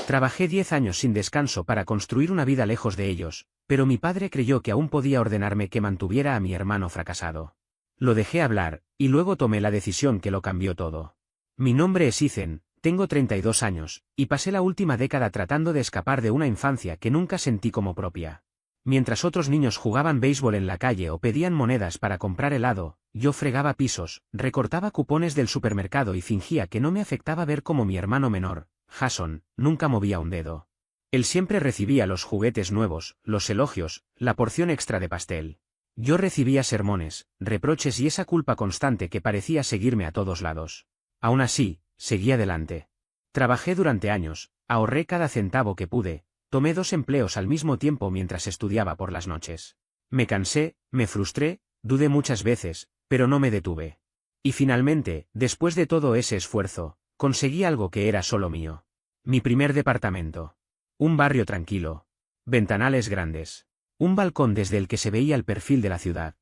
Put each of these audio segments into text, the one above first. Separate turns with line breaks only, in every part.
Trabajé 10 años sin descanso para construir una vida lejos de ellos, pero mi padre creyó que aún podía ordenarme que mantuviera a mi hermano fracasado. Lo dejé hablar, y luego tomé la decisión que lo cambió todo. Mi nombre es Ethan, tengo 32 años, y pasé la última década tratando de escapar de una infancia que nunca sentí como propia. Mientras otros niños jugaban béisbol en la calle o pedían monedas para comprar helado, yo fregaba pisos, recortaba cupones del supermercado y fingía que no me afectaba ver cómo mi hermano menor, Jason, nunca movía un dedo. Él siempre recibía los juguetes nuevos, los elogios, la porción extra de pastel. Yo recibía sermones, reproches y esa culpa constante que parecía seguirme a todos lados. Aún así, seguí adelante. Trabajé durante años, ahorré cada centavo que pude, tomé 2 empleos al mismo tiempo mientras estudiaba por las noches. Me cansé, me frustré, dudé muchas veces, pero no me detuve. Y finalmente, después de todo ese esfuerzo, conseguí algo que era solo mío. Mi primer departamento. Un barrio tranquilo. Ventanales grandes. Un balcón desde el que se veía el perfil de la ciudad.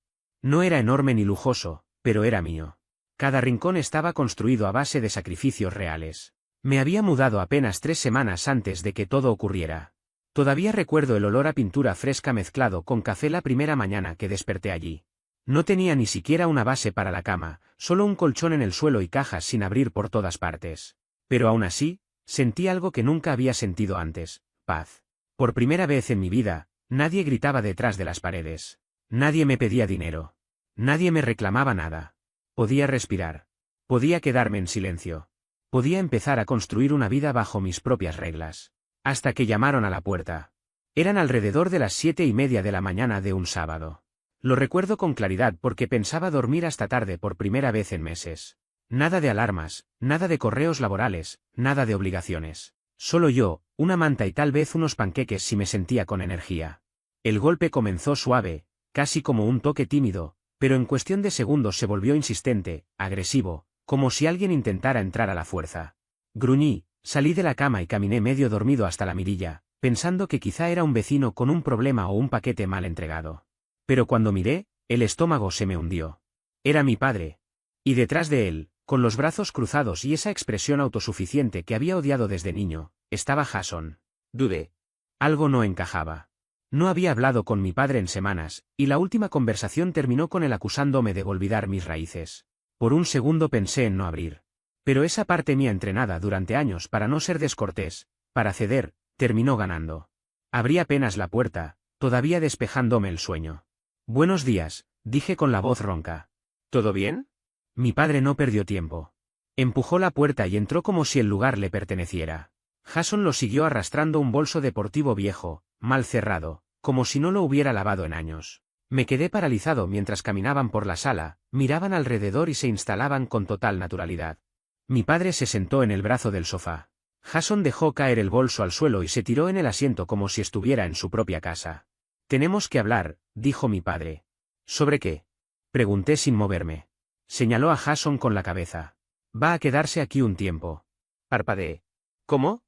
No era enorme ni lujoso, pero era mío. Cada rincón estaba construido a base de sacrificios reales. Me había mudado apenas 3 semanas antes de que todo ocurriera. Todavía recuerdo el olor a pintura fresca mezclado con café la primera mañana que desperté allí. No tenía ni siquiera una base para la cama, solo un colchón en el suelo y cajas sin abrir por todas partes. Pero aún así, sentí algo que nunca había sentido antes, paz. Por primera vez en mi vida, nadie gritaba detrás de las paredes. Nadie me pedía dinero. Nadie me reclamaba nada. Podía respirar. Podía quedarme en silencio. Podía empezar a construir una vida bajo mis propias reglas. Hasta que llamaron a la puerta. Eran alrededor de las 7:30 de la mañana de un sábado. Lo recuerdo con claridad porque pensaba dormir hasta tarde por primera vez en meses. Nada de alarmas, nada de correos laborales, nada de obligaciones. Solo yo, una manta y tal vez unos panqueques si me sentía con energía. El golpe comenzó suave, casi como un toque tímido, pero en cuestión de segundos se volvió insistente, agresivo, como si alguien intentara entrar a la fuerza. Gruñí, salí de la cama y caminé medio dormido hasta la mirilla, pensando que quizá era un vecino con un problema o un paquete mal entregado. Pero cuando miré, el estómago se me hundió. Era mi padre. Y detrás de él, con los brazos cruzados y esa expresión autosuficiente que había odiado desde niño, estaba Jason. Dudé. Algo no encajaba. No había hablado con mi padre en semanas, y la última conversación terminó con él acusándome de olvidar mis raíces. Por un segundo pensé en no abrir. Pero esa parte mía entrenada durante años para no ser descortés, para ceder, terminó ganando. Abrí apenas la puerta, todavía despejándome el sueño. Buenos días, dije con la voz ronca. ¿Todo bien? Mi padre no perdió tiempo. Empujó la puerta y entró como si el lugar le perteneciera. Jason lo siguió arrastrando un bolso deportivo viejo, mal cerrado, como si no lo hubiera lavado en años. Me quedé paralizado mientras caminaban por la sala, miraban alrededor y se instalaban con total naturalidad. Mi padre se sentó en el brazo del sofá. Jason dejó caer el bolso al suelo y se tiró en el asiento como si estuviera en su propia casa. Tenemos que hablar, dijo mi padre. ¿Sobre qué? Pregunté sin moverme. Señaló a Jason con la cabeza. Va a quedarse aquí un tiempo. Parpadeé. ¿Cómo?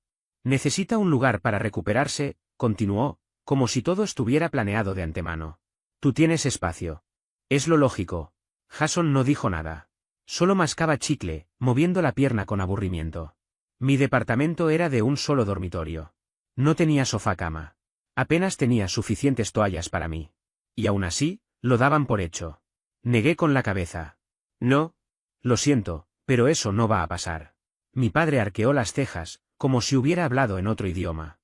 Necesita un lugar para recuperarse, continuó, como si todo estuviera planeado de antemano. Tú tienes espacio. Es lo lógico. Jason no dijo nada. Solo mascaba chicle, moviendo la pierna con aburrimiento. Mi departamento era de un solo dormitorio. No tenía sofá-cama. Apenas tenía suficientes toallas para mí. Y aún así, lo daban por hecho. Negué con la cabeza. No. Lo siento, pero eso no va a pasar. Mi padre arqueó las cejas, como si hubiera hablado en otro idioma.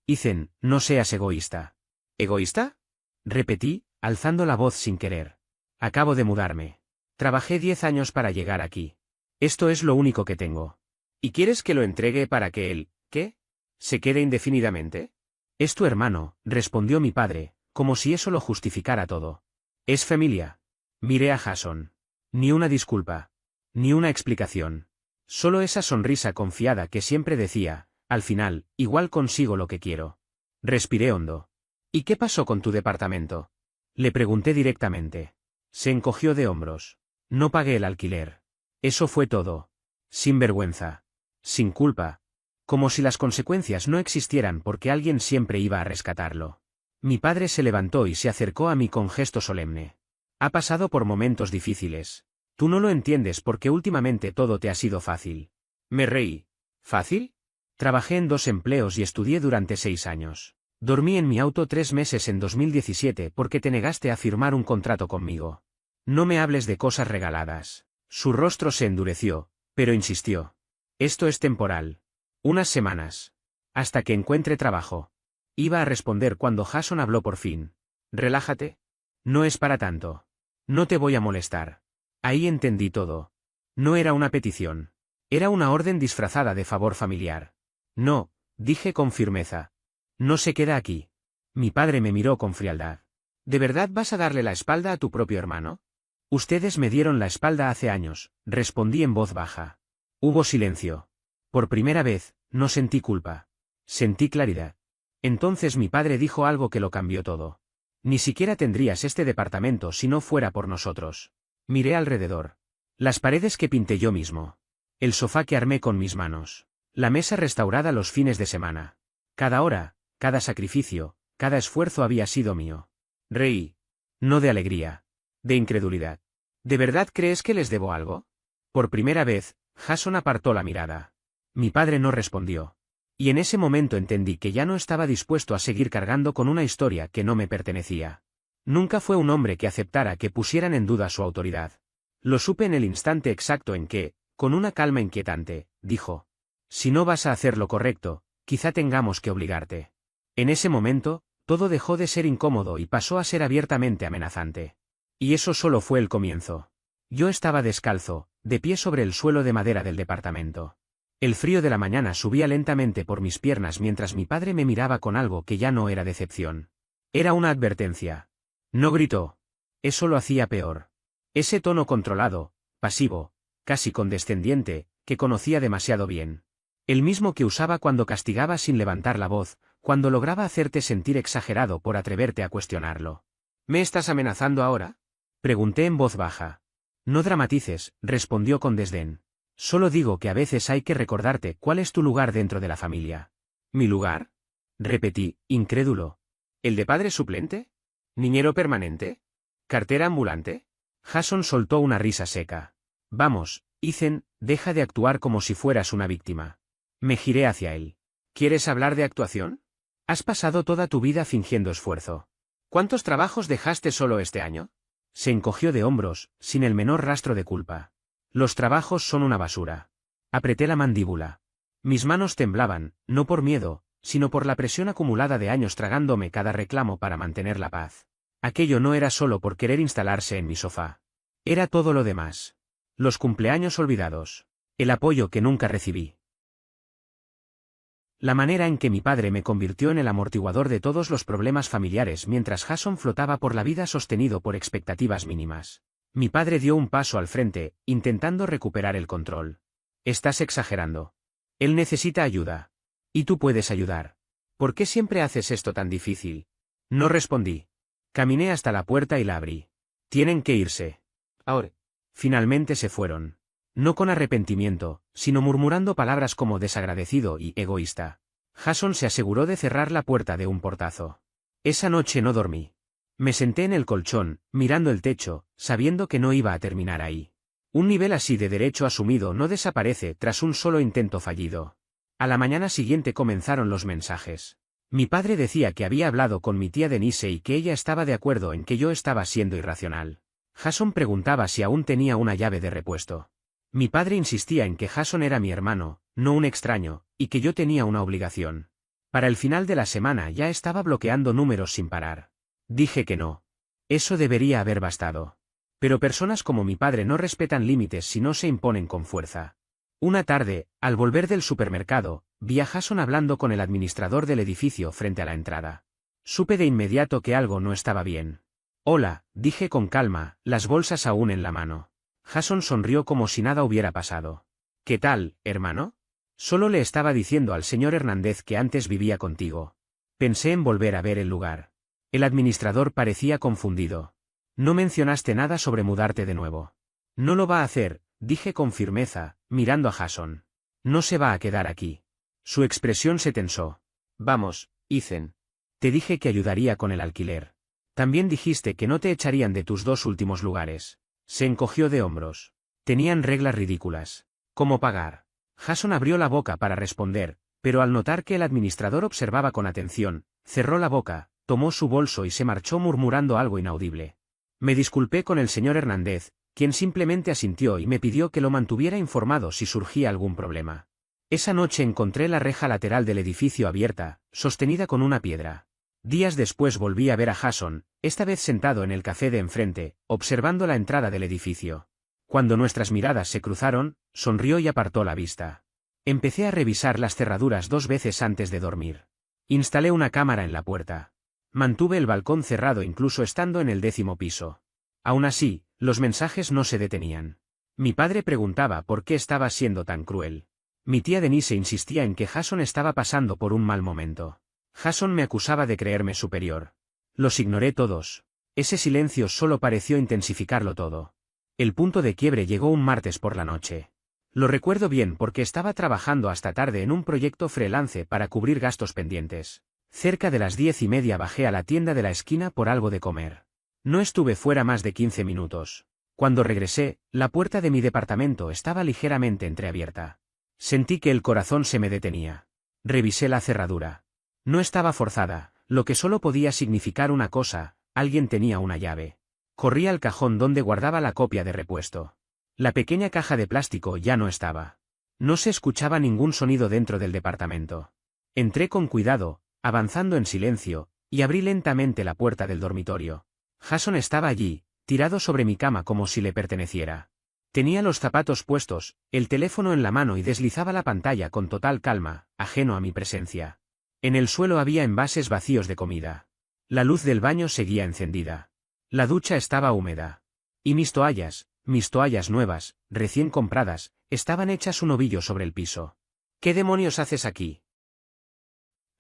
Ethan, no seas egoísta. ¿Egoísta? Repetí, alzando la voz sin querer. Acabo de mudarme. Trabajé 10 años para llegar aquí. Esto es lo único que tengo. ¿Y quieres que lo entregue para que él, qué? ¿Se quede indefinidamente? Es tu hermano, respondió mi padre, como si eso lo justificara todo. Es familia. Miré a Jason. Ni una disculpa. Ni una explicación. Solo esa sonrisa confiada que siempre decía, al final, igual consigo lo que quiero. Respiré hondo. ¿Y qué pasó con tu departamento? Le pregunté directamente. Se encogió de hombros. No pagué el alquiler. Eso fue todo. Sin vergüenza. Sin culpa. Como si las consecuencias no existieran porque alguien siempre iba a rescatarlo. Mi padre se levantó y se acercó a mí con gesto solemne. Ha pasado por momentos difíciles. Tú no lo entiendes porque últimamente todo te ha sido fácil. Me reí. ¿Fácil? Trabajé en 2 empleos y estudié durante 6 años. Dormí en mi auto 3 meses en 2017 porque te negaste a firmar un contrato conmigo. No me hables de cosas regaladas. Su rostro se endureció, pero insistió. Esto es temporal. Unas semanas. Hasta que encuentre trabajo. Iba a responder cuando Jason habló por fin. Relájate. No es para tanto. No te voy a molestar. Ahí entendí todo. No era una petición. Era una orden disfrazada de favor familiar. No, dije con firmeza. No se queda aquí. Mi padre me miró con frialdad. ¿De verdad vas a darle la espalda a tu propio hermano? Ustedes me dieron la espalda hace años, respondí en voz baja. Hubo silencio. Por primera vez, no sentí culpa. Sentí claridad. Entonces mi padre dijo algo que lo cambió todo. Ni siquiera tendrías este departamento si no fuera por nosotros. Miré alrededor. Las paredes que pinté yo mismo. El sofá que armé con mis manos. La mesa restaurada los fines de semana. Cada hora, cada sacrificio, cada esfuerzo había sido mío. Reí. No de alegría. De incredulidad. ¿De verdad crees que les debo algo? Por primera vez, Jason apartó la mirada. Mi padre no respondió. Y en ese momento entendí que ya no estaba dispuesto a seguir cargando con una historia que no me pertenecía. Nunca fue un hombre que aceptara que pusieran en duda su autoridad. Lo supe en el instante exacto en que, con una calma inquietante, dijo. Si no vas a hacer lo correcto, quizá tengamos que obligarte. En ese momento, todo dejó de ser incómodo y pasó a ser abiertamente amenazante. Y eso solo fue el comienzo. Yo estaba descalzo, de pie sobre el suelo de madera del departamento. El frío de la mañana subía lentamente por mis piernas mientras mi padre me miraba con algo que ya no era decepción. Era una advertencia. No gritó. Eso lo hacía peor. Ese tono controlado, pasivo, casi condescendiente, que conocía demasiado bien. El mismo que usaba cuando castigaba sin levantar la voz, cuando lograba hacerte sentir exagerado por atreverte a cuestionarlo. ¿Me estás amenazando ahora? Pregunté en voz baja. No dramatices, respondió con desdén. Solo digo que a veces hay que recordarte cuál es tu lugar dentro de la familia. ¿Mi lugar? Repetí, incrédulo. ¿El de padre suplente? ¿Niñero permanente? ¿Cartera ambulante? Jason soltó una risa seca. Vamos, Ethan, deja de actuar como si fueras una víctima. Me giré hacia él. ¿Quieres hablar de actuación? Has pasado toda tu vida fingiendo esfuerzo. ¿Cuántos trabajos dejaste solo este año? Se encogió de hombros, sin el menor rastro de culpa. Los trabajos son una basura. Apreté la mandíbula. Mis manos temblaban, no por miedo, sino por la presión acumulada de años tragándome cada reclamo para mantener la paz. Aquello no era solo por querer instalarse en mi sofá. Era todo lo demás. Los cumpleaños olvidados. El apoyo que nunca recibí. La manera en que mi padre me convirtió en el amortiguador de todos los problemas familiares mientras Jason flotaba por la vida sostenido por expectativas mínimas. Mi padre dio un paso al frente, intentando recuperar el control. Estás exagerando. Él necesita ayuda. Y tú puedes ayudar. ¿Por qué siempre haces esto tan difícil? No respondí. Caminé hasta la puerta y la abrí. Tienen que irse. Ahora. Finalmente se fueron. No con arrepentimiento, sino murmurando palabras como desagradecido y egoísta. Jason se aseguró de cerrar la puerta de un portazo. Esa noche no dormí. Me senté en el colchón, mirando el techo, sabiendo que no iba a terminar ahí. Un nivel así de derecho asumido no desaparece tras un solo intento fallido. A la mañana siguiente comenzaron los mensajes. Mi padre decía que había hablado con mi tía Denise y que ella estaba de acuerdo en que yo estaba siendo irracional. Jason preguntaba si aún tenía una llave de repuesto. Mi padre insistía en que Jason era mi hermano, no un extraño, y que yo tenía una obligación. Para el final de la semana ya estaba bloqueando números sin parar. Dije que no. Eso debería haber bastado. Pero personas como mi padre no respetan límites si no se imponen con fuerza. Una tarde, al volver del supermercado, vi a Jason hablando con el administrador del edificio frente a la entrada. Supe de inmediato que algo no estaba bien. Hola, dije con calma, las bolsas aún en la mano. Jason sonrió como si nada hubiera pasado. ¿Qué tal, hermano? Solo le estaba diciendo al señor Hernández que antes vivía contigo. Pensé en volver a ver el lugar. El administrador parecía confundido. No mencionaste nada sobre mudarte de nuevo. No lo va a hacer, dije con firmeza, mirando a Jason. No se va a quedar aquí. Su expresión se tensó. Vamos, Ethan. Te dije que ayudaría con el alquiler. También dijiste que no te echarían de tus 2 últimos lugares. Se encogió de hombros. Tenían reglas ridículas. ¿Cómo pagar? Jason abrió la boca para responder, pero al notar que el administrador observaba con atención, cerró la boca, tomó su bolso y se marchó murmurando algo inaudible. Me disculpé con el señor Hernández, quien simplemente asintió y me pidió que lo mantuviera informado si surgía algún problema. Esa noche encontré la reja lateral del edificio abierta, sostenida con una piedra. Días después volví a ver a Jason, esta vez sentado en el café de enfrente, observando la entrada del edificio. Cuando nuestras miradas se cruzaron, sonrió y apartó la vista. Empecé a revisar las cerraduras 2 veces antes de dormir. Instalé una cámara en la puerta. Mantuve el balcón cerrado incluso estando en el 10º piso. Aún así, los mensajes no se detenían. Mi padre preguntaba por qué estaba siendo tan cruel. Mi tía Denise insistía en que Jason estaba pasando por un mal momento. Jason me acusaba de creerme superior. Los ignoré todos. Ese silencio solo pareció intensificarlo todo. El punto de quiebre llegó un martes por la noche. Lo recuerdo bien porque estaba trabajando hasta tarde en un proyecto freelance para cubrir gastos pendientes. Cerca de las 10:30 bajé a la tienda de la esquina por algo de comer. No estuve fuera más de 15 minutos. Cuando regresé, la puerta de mi departamento estaba ligeramente entreabierta. Sentí que el corazón se me detenía. Revisé la cerradura. No estaba forzada, lo que solo podía significar una cosa: alguien tenía una llave. Corrí al cajón donde guardaba la copia de repuesto. La pequeña caja de plástico ya no estaba. No se escuchaba ningún sonido dentro del departamento. Entré con cuidado, avanzando en silencio, y abrí lentamente la puerta del dormitorio. Jason estaba allí, tirado sobre mi cama como si le perteneciera. Tenía los zapatos puestos, el teléfono en la mano y deslizaba la pantalla con total calma, ajeno a mi presencia. En el suelo había envases vacíos de comida. La luz del baño seguía encendida. La ducha estaba húmeda. Y mis toallas nuevas, recién compradas, estaban hechas un ovillo sobre el piso. ¿Qué demonios haces aquí?,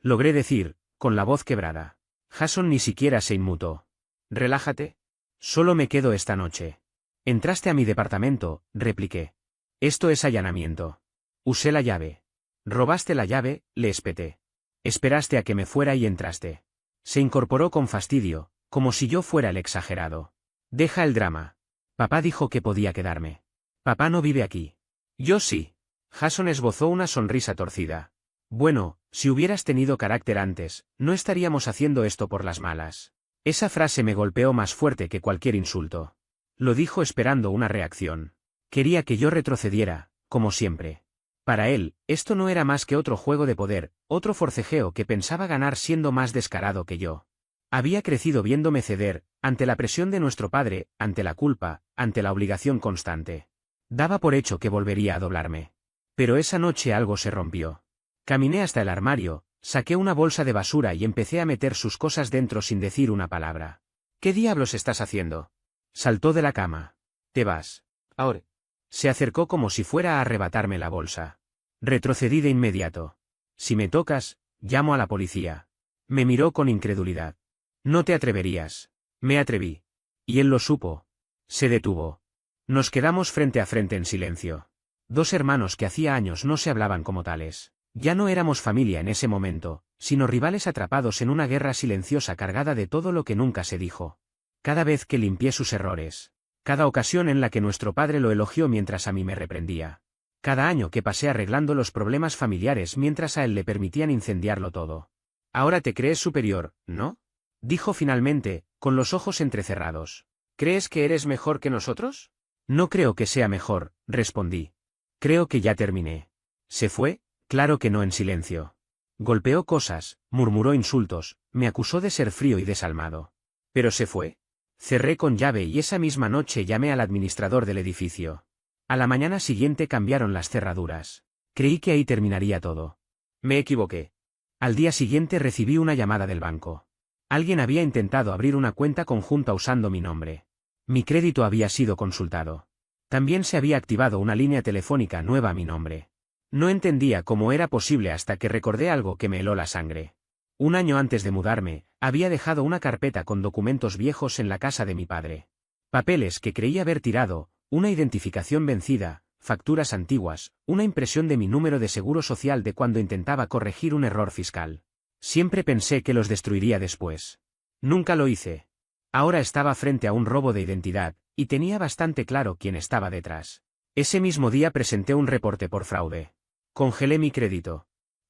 logré decir, con la voz quebrada. Jason ni siquiera se inmutó. Relájate. Solo me quedo esta noche. Entraste a mi departamento, repliqué. Esto es allanamiento. Usé la llave. Robaste la llave, le espeté. Esperaste a que me fuera y entraste. Se incorporó con fastidio, como si yo fuera el exagerado. Deja el drama. Papá dijo que podía quedarme. Papá no vive aquí. Yo sí. Jason esbozó una sonrisa torcida. Bueno, si hubieras tenido carácter antes, no estaríamos haciendo esto por las malas. Esa frase me golpeó más fuerte que cualquier insulto. Lo dijo esperando una reacción. Quería que yo retrocediera, como siempre. Para él, esto no era más que otro juego de poder, otro forcejeo que pensaba ganar siendo más descarado que yo. Había crecido viéndome ceder, ante la presión de nuestro padre, ante la culpa, ante la obligación constante. Daba por hecho que volvería a doblarme. Pero esa noche algo se rompió. Caminé hasta el armario, saqué una bolsa de basura y empecé a meter sus cosas dentro sin decir una palabra. ¿Qué diablos estás haciendo? Saltó de la cama. ¿Te vas ahora? Se acercó como si fuera a arrebatarme la bolsa. Retrocedí de inmediato. Si me tocas, llamo a la policía. Me miró con incredulidad. No te atreverías. Me atreví. Y él lo supo. Se detuvo. Nos quedamos frente a frente en silencio. 2 hermanos que hacía años no se hablaban como tales. Ya no éramos familia en ese momento, sino rivales atrapados en una guerra silenciosa cargada de todo lo que nunca se dijo. Cada vez que limpié sus errores. Cada ocasión en la que nuestro padre lo elogió mientras a mí me reprendía. Cada año que pasé arreglando los problemas familiares mientras a él le permitían incendiarlo todo. Ahora te crees superior, ¿no? Dijo finalmente, con los ojos entrecerrados. ¿Crees que eres mejor que nosotros? No creo que sea mejor, respondí. Creo que ya terminé. ¿Se fue? Claro que no, en silencio. Golpeó cosas, murmuró insultos, me acusó de ser frío y desalmado. Pero se fue. Cerré con llave y esa misma noche llamé al administrador del edificio. A la mañana siguiente cambiaron las cerraduras. Creí que ahí terminaría todo. Me equivoqué. Al día siguiente recibí una llamada del banco. Alguien había intentado abrir una cuenta conjunta usando mi nombre. Mi crédito había sido consultado. También se había activado una línea telefónica nueva a mi nombre. No entendía cómo era posible hasta que recordé algo que me heló la sangre. Un año antes de mudarme, había dejado una carpeta con documentos viejos en la casa de mi padre. Papeles que creía haber tirado, una identificación vencida, facturas antiguas, una impresión de mi número de seguro social de cuando intentaba corregir un error fiscal. Siempre pensé que los destruiría después. Nunca lo hice. Ahora estaba frente a un robo de identidad, y tenía bastante claro quién estaba detrás. Ese mismo día presenté un reporte por fraude. Congelé mi crédito.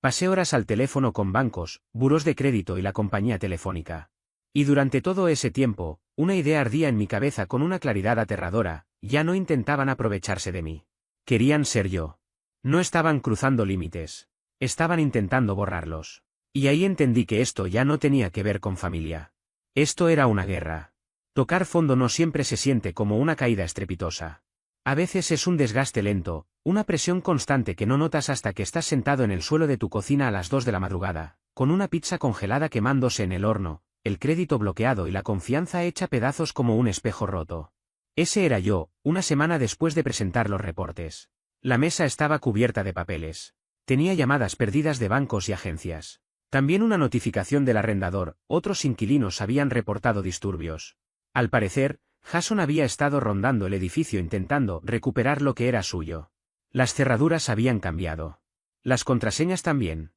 Pasé horas al teléfono con bancos, buros de crédito y la compañía telefónica. Y durante todo ese tiempo, una idea ardía en mi cabeza con una claridad aterradora: ya no intentaban aprovecharse de mí. Querían ser yo. No estaban cruzando límites. Estaban intentando borrarlos. Y ahí entendí que esto ya no tenía que ver con familia. Esto era una guerra. Tocar fondo no siempre se siente como una caída estrepitosa. A veces es un desgaste lento, una presión constante que no notas hasta que estás sentado en el suelo de tu cocina a las 2 de la madrugada, con una pizza congelada quemándose en el horno, el crédito bloqueado y la confianza hecha pedazos como un espejo roto. Ese era yo, una semana después de presentar los reportes. La mesa estaba cubierta de papeles. Tenía llamadas perdidas de bancos y agencias. También una notificación del arrendador: otros inquilinos habían reportado disturbios. Al parecer, Jason había estado rondando el edificio intentando recuperar lo que era suyo. Las cerraduras habían cambiado. Las contraseñas también.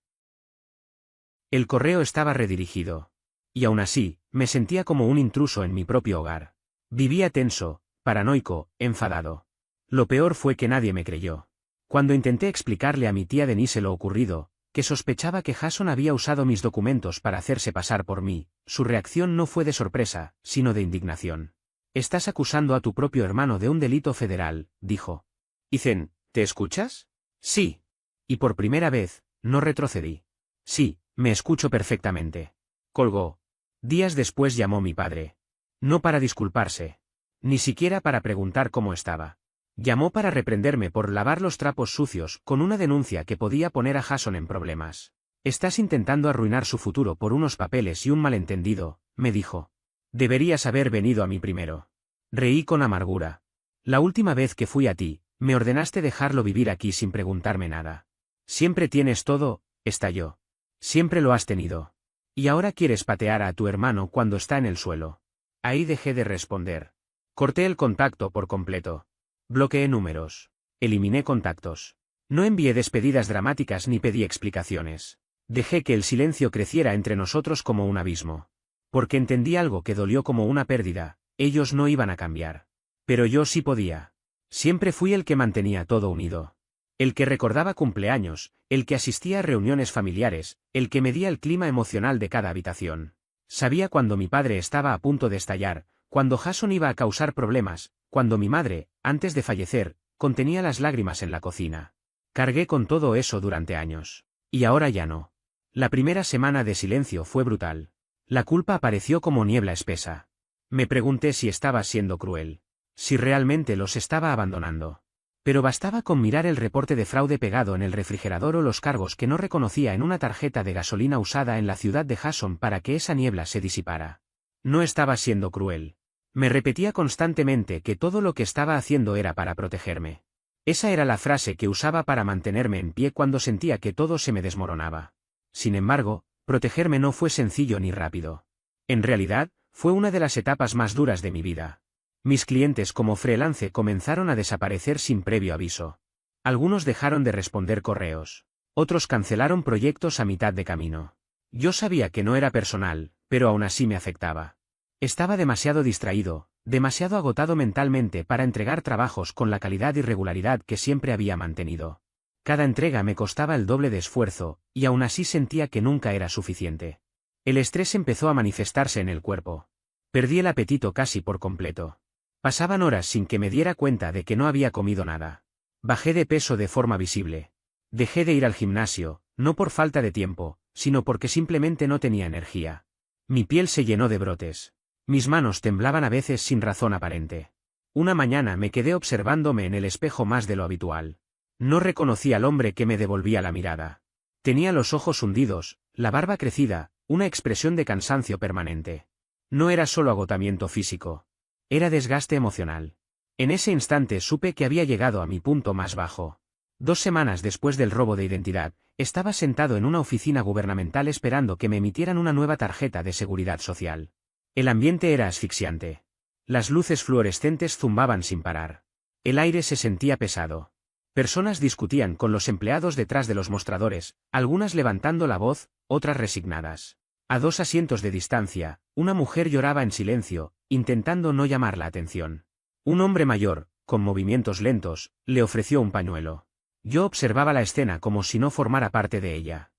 El correo estaba redirigido. Y aún así, me sentía como un intruso en mi propio hogar. Vivía tenso, paranoico, enfadado. Lo peor fue que nadie me creyó. Cuando intenté explicarle a mi tía Denise lo ocurrido, que sospechaba que Jason había usado mis documentos para hacerse pasar por mí, su reacción no fue de sorpresa, sino de indignación. «Estás acusando a tu propio hermano de un delito federal», dijo. «Ethan, ¿te escuchas?» «Sí». Y por primera vez, no retrocedí. «Sí, me escucho perfectamente». Colgó. Días después llamó mi padre. No para disculparse. Ni siquiera para preguntar cómo estaba. Llamó para reprenderme por lavar los trapos sucios, con una denuncia que podía poner a Jason en problemas. «Estás intentando arruinar su futuro por unos papeles y un malentendido», me dijo. «Deberías haber venido a mí primero». Reí con amargura. «La última vez que fui a ti, me ordenaste dejarlo vivir aquí sin preguntarme nada. Siempre tienes todo», estalló. «Siempre lo has tenido. Y ahora quieres patear a tu hermano cuando está en el suelo». Ahí dejé de responder. Corté el contacto por completo. Bloqueé números. Eliminé contactos. No envié despedidas dramáticas ni pedí explicaciones. Dejé que el silencio creciera entre nosotros como un abismo. Porque entendí algo que dolió como una pérdida: ellos no iban a cambiar. Pero yo sí podía. Siempre fui el que mantenía todo unido. El que recordaba cumpleaños, el que asistía a reuniones familiares, el que medía el clima emocional de cada habitación. Sabía cuando mi padre estaba a punto de estallar, cuando Jason iba a causar problemas, cuando mi madre, antes de fallecer, contenía las lágrimas en la cocina. Cargué con todo eso durante años. Y ahora ya no. La primera semana de silencio fue brutal. La culpa apareció como niebla espesa. Me pregunté si estaba siendo cruel. Si realmente los estaba abandonando. Pero bastaba con mirar el reporte de fraude pegado en el refrigerador o los cargos que no reconocía en una tarjeta de gasolina usada en la ciudad de Jason para que esa niebla se disipara. No estaba siendo cruel. Me repetía constantemente que todo lo que estaba haciendo era para protegerme. Esa era la frase que usaba para mantenerme en pie cuando sentía que todo se me desmoronaba. Sin embargo, protegerme no fue sencillo ni rápido. En realidad, fue una de las etapas más duras de mi vida. Mis clientes como freelance comenzaron a desaparecer sin previo aviso. Algunos dejaron de responder correos. Otros cancelaron proyectos a mitad de camino. Yo sabía que no era personal, pero aún así me afectaba. Estaba demasiado distraído, demasiado agotado mentalmente para entregar trabajos con la calidad y regularidad que siempre había mantenido. Cada entrega me costaba el doble de esfuerzo, y aún así sentía que nunca era suficiente. El estrés empezó a manifestarse en el cuerpo. Perdí el apetito casi por completo. Pasaban horas sin que me diera cuenta de que no había comido nada. Bajé de peso de forma visible. Dejé de ir al gimnasio, no por falta de tiempo, sino porque simplemente no tenía energía. Mi piel se llenó de brotes. Mis manos temblaban a veces sin razón aparente. Una mañana me quedé observándome en el espejo más de lo habitual. No reconocí al hombre que me devolvía la mirada. Tenía los ojos hundidos, la barba crecida, una expresión de cansancio permanente. No era solo agotamiento físico. Era desgaste emocional. En ese instante supe que había llegado a mi punto más bajo. 2 semanas después del robo de identidad, estaba sentado en una oficina gubernamental esperando que me emitieran una nueva tarjeta de seguridad social. El ambiente era asfixiante. Las luces fluorescentes zumbaban sin parar. El aire se sentía pesado. Personas discutían con los empleados detrás de los mostradores, algunas levantando la voz, otras resignadas. A 2 asientos de distancia, una mujer lloraba en silencio, intentando no llamar la atención. Un hombre mayor, con movimientos lentos, le ofreció un pañuelo. Yo observaba la escena como si no formara parte de ella.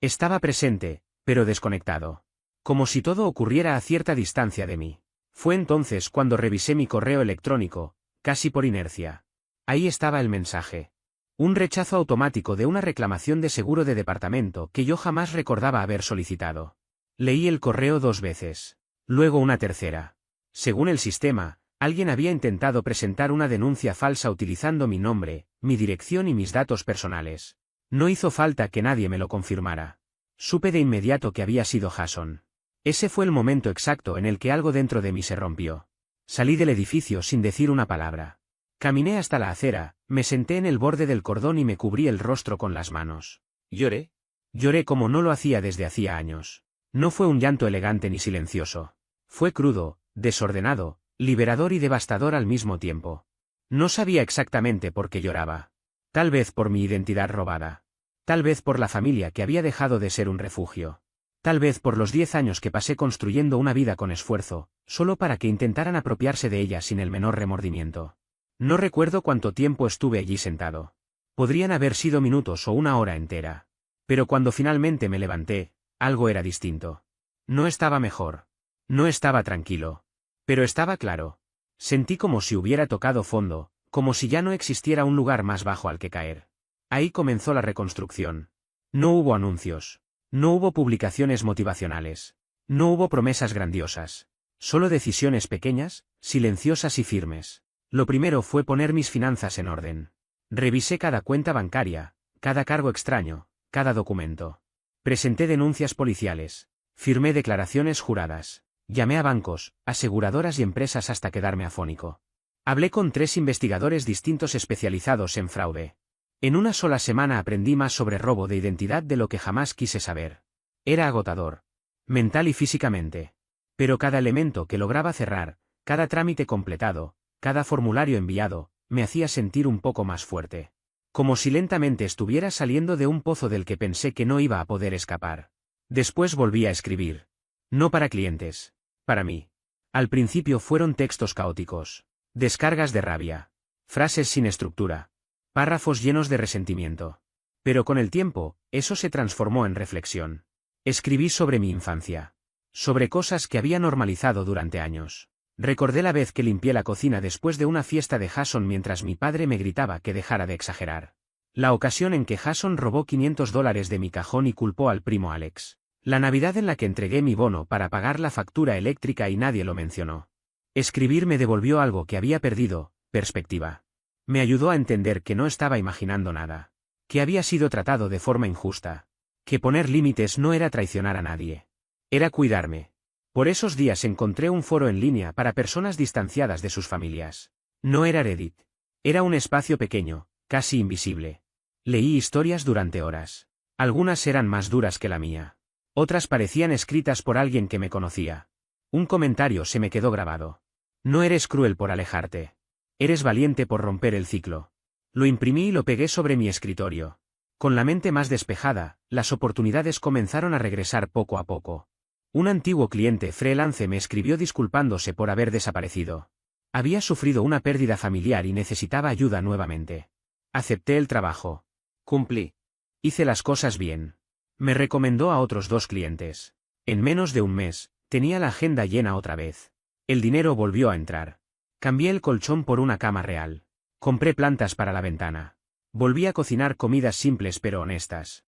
Estaba presente, pero desconectado. Como si todo ocurriera a cierta distancia de mí. Fue entonces cuando revisé mi correo electrónico, casi por inercia. Ahí estaba el mensaje. Un rechazo automático de una reclamación de seguro de departamento que yo jamás recordaba haber solicitado. Leí el correo 2 veces. Luego una tercera. Según el sistema, alguien había intentado presentar una denuncia falsa utilizando mi nombre, mi dirección y mis datos personales. No hizo falta que nadie me lo confirmara. Supe de inmediato que había sido Jason. Ese fue el momento exacto en el que algo dentro de mí se rompió. Salí del edificio sin decir una palabra. Caminé hasta la acera, me senté en el borde del cordón y me cubrí el rostro con las manos. Lloré. Lloré como no lo hacía desde hacía años. No fue un llanto elegante ni silencioso. Fue crudo, desordenado, liberador y devastador al mismo tiempo. No sabía exactamente por qué lloraba. Tal vez por mi identidad robada. Tal vez por la familia que había dejado de ser un refugio. Tal vez por los 10 años que pasé construyendo una vida con esfuerzo, solo para que intentaran apropiarse de ella sin el menor remordimiento. No recuerdo cuánto tiempo estuve allí sentado. Podrían haber sido minutos o una hora entera. Pero cuando finalmente me levanté, algo era distinto. No estaba mejor. No estaba tranquilo. Pero estaba claro. Sentí como si hubiera tocado fondo, como si ya no existiera un lugar más bajo al que caer. Ahí comenzó la reconstrucción. No hubo anuncios. No hubo publicaciones motivacionales. No hubo promesas grandiosas. Solo decisiones pequeñas, silenciosas y firmes. Lo primero fue poner mis finanzas en orden. Revisé cada cuenta bancaria, cada cargo extraño, cada documento. Presenté denuncias policiales. Firmé declaraciones juradas. Llamé a bancos, aseguradoras y empresas hasta quedarme afónico. Hablé con 3 investigadores distintos especializados en fraude. En una sola semana aprendí más sobre robo de identidad de lo que jamás quise saber. Era agotador. Mental y físicamente. Pero cada elemento que lograba cerrar, cada trámite completado, cada formulario enviado, me hacía sentir un poco más fuerte. Como si lentamente estuviera saliendo de un pozo del que pensé que no iba a poder escapar. Después volví a escribir. No para clientes. Para mí. Al principio fueron textos caóticos. Descargas de rabia. Frases sin estructura. Párrafos llenos de resentimiento. Pero con el tiempo, eso se transformó en reflexión. Escribí sobre mi infancia. Sobre cosas que había normalizado durante años. Recordé la vez que limpié la cocina después de una fiesta de Jason mientras mi padre me gritaba que dejara de exagerar. La ocasión en que Jason robó $500 de mi cajón y culpó al primo Alex. La Navidad en la que entregué mi bono para pagar la factura eléctrica y nadie lo mencionó. Escribir me devolvió algo que había perdido, perspectiva. Me ayudó a entender que no estaba imaginando nada. Que había sido tratado de forma injusta. Que poner límites no era traicionar a nadie. Era cuidarme. Por esos días encontré un foro en línea para personas distanciadas de sus familias. No era Reddit. Era un espacio pequeño, casi invisible. Leí historias durante horas. Algunas eran más duras que la mía. Otras parecían escritas por alguien que me conocía. Un comentario se me quedó grabado. No eres cruel por alejarte. Eres valiente por romper el ciclo. Lo imprimí y lo pegué sobre mi escritorio. Con la mente más despejada, las oportunidades comenzaron a regresar poco a poco. Un antiguo cliente freelance me escribió disculpándose por haber desaparecido. Había sufrido una pérdida familiar y necesitaba ayuda nuevamente. Acepté el trabajo. Cumplí. Hice las cosas bien. Me recomendó a otros 2 clientes. En menos de un mes, tenía la agenda llena otra vez. El dinero volvió a entrar. Cambié el colchón por una cama real. Compré plantas para la ventana. Volví a cocinar comidas simples pero honestas.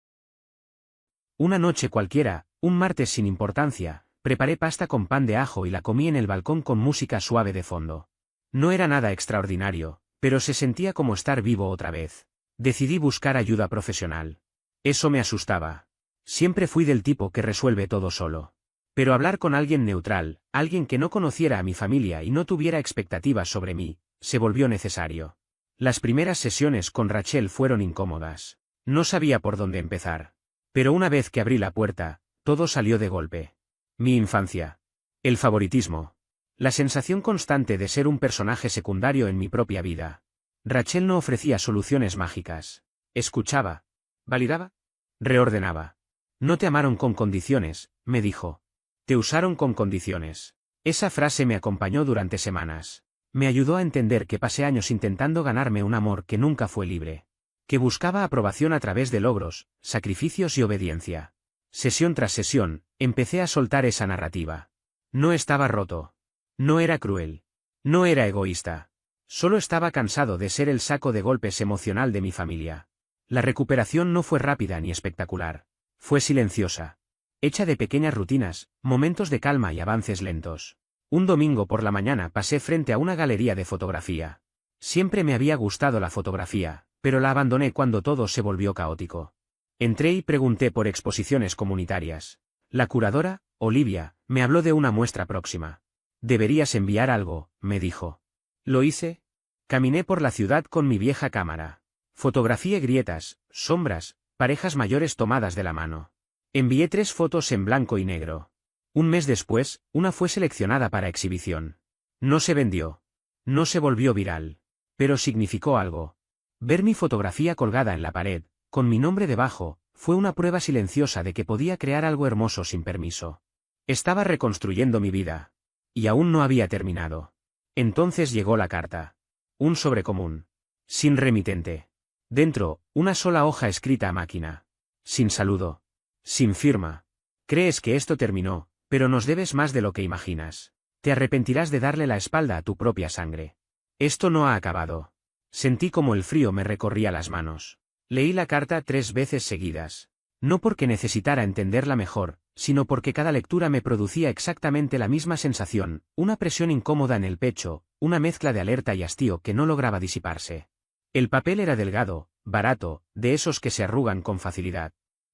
Una noche cualquiera, un martes sin importancia, preparé pasta con pan de ajo y la comí en el balcón con música suave de fondo. No era nada extraordinario, pero se sentía como estar vivo otra vez. Decidí buscar ayuda profesional. Eso me asustaba. Siempre fui del tipo que resuelve todo solo. Pero hablar con alguien neutral, alguien que no conociera a mi familia y no tuviera expectativas sobre mí, se volvió necesario. Las primeras sesiones con Rachel fueron incómodas. No sabía por dónde empezar. Pero una vez que abrí la puerta, todo salió de golpe. Mi infancia. El favoritismo. La sensación constante de ser un personaje secundario en mi propia vida. Rachel no ofrecía soluciones mágicas. Escuchaba. Validaba. Reordenaba. No te amaron con condiciones, me dijo. Te usaron con condiciones. Esa frase me acompañó durante semanas. Me ayudó a entender que pasé años intentando ganarme un amor que nunca fue libre. Que buscaba aprobación a través de logros, sacrificios y obediencia. Sesión tras sesión, empecé a soltar esa narrativa. No estaba roto. No era cruel. No era egoísta. Solo estaba cansado de ser el saco de golpes emocional de mi familia. La recuperación no fue rápida ni espectacular. Fue silenciosa. Hecha de pequeñas rutinas, momentos de calma y avances lentos. Un domingo por la mañana pasé frente a una galería de fotografía. Siempre me había gustado la fotografía, pero la abandoné cuando todo se volvió caótico. Entré y pregunté por exposiciones comunitarias. La curadora, Olivia, me habló de una muestra próxima. Deberías enviar algo, me dijo. Lo hice. Caminé por la ciudad con mi vieja cámara. Fotografié grietas, sombras, parejas mayores tomadas de la mano. Envié 3 fotos en blanco y negro. Un mes después, una fue seleccionada para exhibición. No se vendió. No se volvió viral. Pero significó algo. Ver mi fotografía colgada en la pared, con mi nombre debajo, fue una prueba silenciosa de que podía crear algo hermoso sin permiso. Estaba reconstruyendo mi vida. Y aún no había terminado. Entonces llegó la carta. Un sobre común. Sin remitente. Dentro, una sola hoja escrita a máquina. Sin saludo. Sin firma. Crees que esto terminó, pero nos debes más de lo que imaginas. Te arrepentirás de darle la espalda a tu propia sangre. Esto no ha acabado. Sentí como el frío me recorría las manos. Leí la carta 3 veces seguidas. No porque necesitara entenderla mejor, sino porque cada lectura me producía exactamente la misma sensación, una presión incómoda en el pecho, una mezcla de alerta y hastío que no lograba disiparse. El papel era delgado, barato, de esos que se arrugan con facilidad.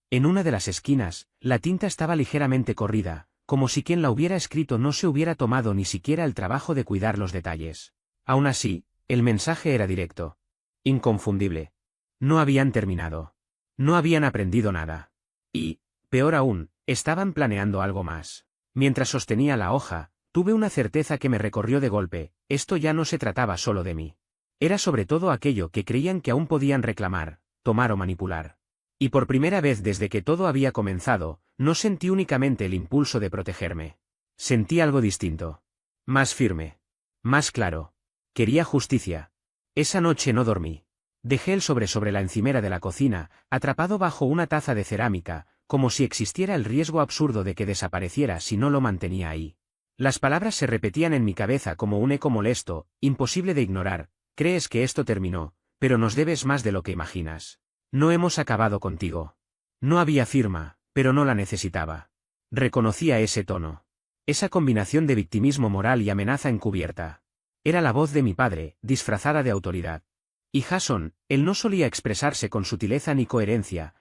En una de las esquinas, la tinta estaba ligeramente corrida, como si quien la hubiera escrito no se hubiera tomado ni siquiera el trabajo de cuidar los detalles. Aún así, el mensaje era directo. Inconfundible. No habían terminado. No habían aprendido nada. Y, peor aún, estaban planeando algo más. Mientras sostenía la hoja, tuve una certeza que me recorrió de golpe: esto ya no se trataba solo de mí. Era sobre todo aquello que creían que aún podían reclamar, tomar o manipular. Y por primera vez desde que todo había comenzado, no sentí únicamente el impulso de protegerme. Sentí algo distinto. Más firme. Más claro. Quería justicia. Esa noche no dormí. Dejé el sobre la encimera de la cocina, atrapado bajo una taza de cerámica, como si existiera el riesgo absurdo de que desapareciera si no lo mantenía ahí. Las palabras se repetían en mi cabeza como un eco molesto, imposible de ignorar. Crees que esto terminó, pero nos debes más de lo que imaginas. No hemos acabado contigo. No había firma, pero no la necesitaba. Reconocía ese tono. Esa combinación de victimismo moral y amenaza encubierta. Era la voz de mi padre, disfrazada de autoridad. Y Jason, él no solía expresarse con sutileza ni coherencia,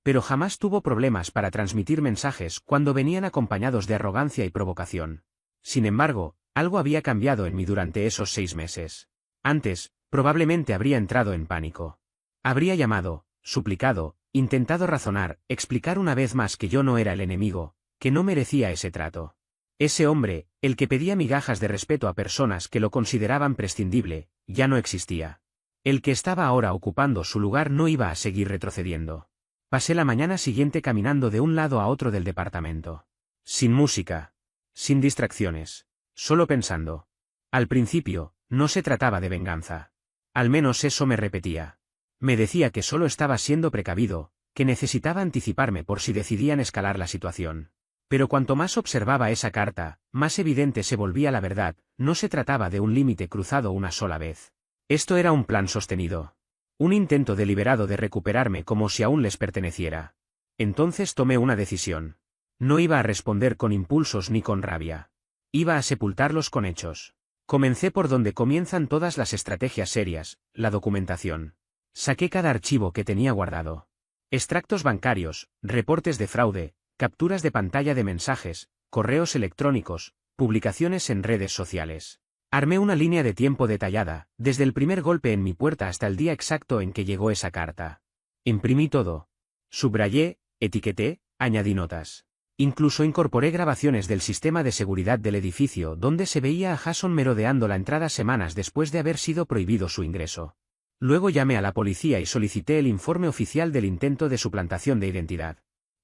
pero jamás tuvo problemas para transmitir mensajes cuando venían acompañados de arrogancia y provocación. Sin embargo, algo había cambiado en mí durante esos 6 meses. Antes, probablemente habría entrado en pánico. Habría llamado, suplicado, intentado razonar, explicar una vez más que yo no era el enemigo, que no merecía ese trato. Ese hombre, el que pedía migajas de respeto a personas que lo consideraban prescindible, ya no existía. El que estaba ahora ocupando su lugar no iba a seguir retrocediendo. Pasé la mañana siguiente caminando de un lado a otro del departamento. Sin música. Sin distracciones. Solo pensando. Al principio, no se trataba de venganza. Al menos eso me repetía. Me decía que solo estaba siendo precavido, que necesitaba anticiparme por si decidían escalar la situación. Pero cuanto más observaba esa carta, más evidente se volvía la verdad: no se trataba de un límite cruzado una sola vez. Esto era un plan sostenido. Un intento deliberado de recuperarme como si aún les perteneciera. Entonces tomé una decisión. No iba a responder con impulsos ni con rabia. Iba a sepultarlos con hechos. Comencé por donde comienzan todas las estrategias serias: la documentación. Saqué cada archivo que tenía guardado. Extractos bancarios, reportes de fraude, capturas de pantalla de mensajes, correos electrónicos, publicaciones en redes sociales. Armé una línea de tiempo detallada, desde el primer golpe en mi puerta hasta el día exacto en que llegó esa carta. Imprimí todo. Subrayé, etiqueté, añadí notas. Incluso incorporé grabaciones del sistema de seguridad del edificio donde se veía a Jason merodeando la entrada semanas después de haber sido prohibido su ingreso. Luego llamé a la policía y solicité el informe oficial del intento de suplantación de identidad.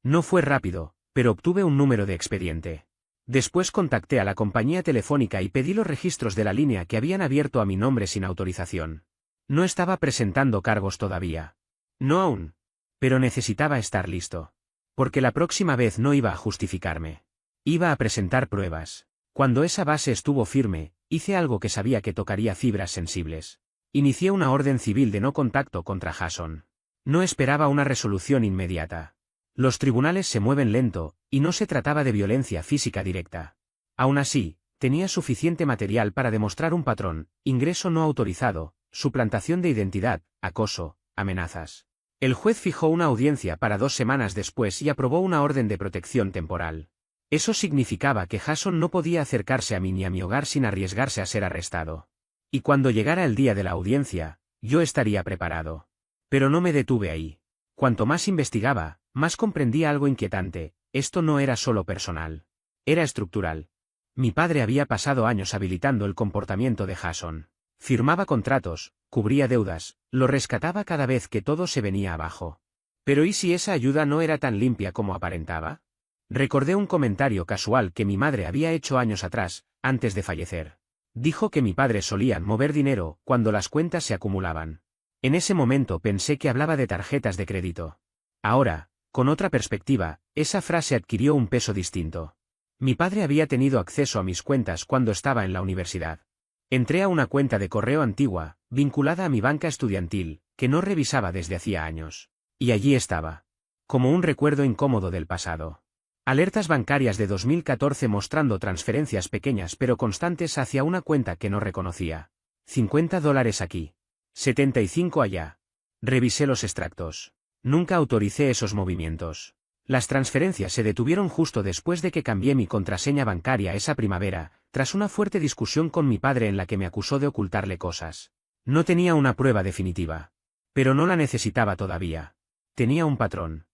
No fue rápido, pero obtuve un número de expediente. Después contacté a la compañía telefónica y pedí los registros de la línea que habían abierto a mi nombre sin autorización. No estaba presentando cargos todavía. No aún. Pero necesitaba estar listo. Porque la próxima vez no iba a justificarme. Iba a presentar pruebas. Cuando esa base estuvo firme, hice algo que sabía que tocaría fibras sensibles. Inicié una orden civil de no contacto contra Jason. No esperaba una resolución inmediata. Los tribunales se mueven lento, y no se trataba de violencia física directa. Aún así, tenía suficiente material para demostrar un patrón: ingreso no autorizado, suplantación de identidad, acoso, amenazas. El juez fijó una audiencia para 2 semanas después y aprobó una orden de protección temporal. Eso significaba que Jason no podía acercarse a mí ni a mi hogar sin arriesgarse a ser arrestado. Y cuando llegara el día de la audiencia, yo estaría preparado. Pero no me detuve ahí. Cuanto más investigaba, más comprendía algo inquietante: esto no era solo personal. Era estructural. Mi padre había pasado años habilitando el comportamiento de Jason. Firmaba contratos, cubría deudas, lo rescataba cada vez que todo se venía abajo. Pero ¿y si esa ayuda no era tan limpia como aparentaba? Recordé un comentario casual que mi madre había hecho años atrás, antes de fallecer. Dijo que mi padre solía mover dinero cuando las cuentas se acumulaban. En ese momento pensé que hablaba de tarjetas de crédito. Ahora, con otra perspectiva, esa frase adquirió un peso distinto. Mi padre había tenido acceso a mis cuentas cuando estaba en la universidad. Entré a una cuenta de correo antigua, vinculada a mi banca estudiantil, que no revisaba desde hacía años. Y allí estaba. Como un recuerdo incómodo del pasado. Alertas bancarias de 2014 mostrando transferencias pequeñas pero constantes hacia una cuenta que no reconocía. $50 aquí. 75 allá. Revisé los extractos. Nunca autoricé esos movimientos. Las transferencias se detuvieron justo después de que cambié mi contraseña bancaria esa primavera, tras una fuerte discusión con mi padre en la que me acusó de ocultarle cosas. No tenía una prueba definitiva. Pero no la necesitaba todavía. Tenía un patrón.